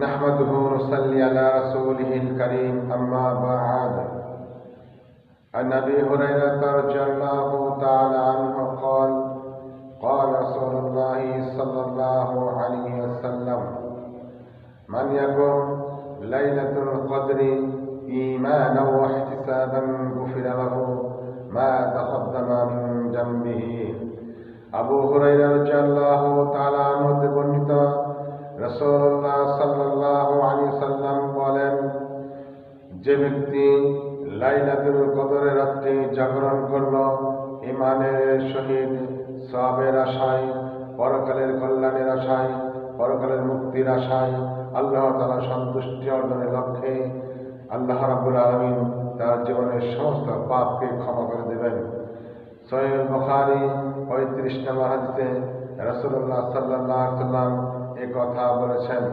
نحمده ونصلي على رسوله الكريم أما بعد. عن أبي هريرة رضي الله تعالى عنه قال قال رسول الله صلى الله عليه وسلم: من يقم ليلة القدر إيمانا واحتسابا غفر له ما تقدم من ذنبه. আবু হুরায়রা রাদিয়াল্লাহু তাআলা আনহু হতে বর্ণিত, রাসূলুল্লাহ সাল্লাল্লাহু আলাইহি ওয়াসাল্লাম বলেন, যে ব্যক্তি লাইলাতুল কদরের রাত্রে জাগরণ করল ঈমানের সহিত, সওয়াবের আশায়, পরকালের কল্যাণের আশায়, পরকালের মুক্তির আশায়, আল্লাহ তাআলা সন্তুষ্টি অর্জনের লক্ষ্যে, আল্লাহ রাব্বুল আলামিন তার জীবনের সমস্ত পাপকে ক্ষমা করে দেবেন। সহিহ বুখারী 35 নম্বর হাদিসে রাসূলুল্লাহ সাল্লাল্লাহু আলাইহি ওয়াসাল্লাম এই কথা বলেছেন।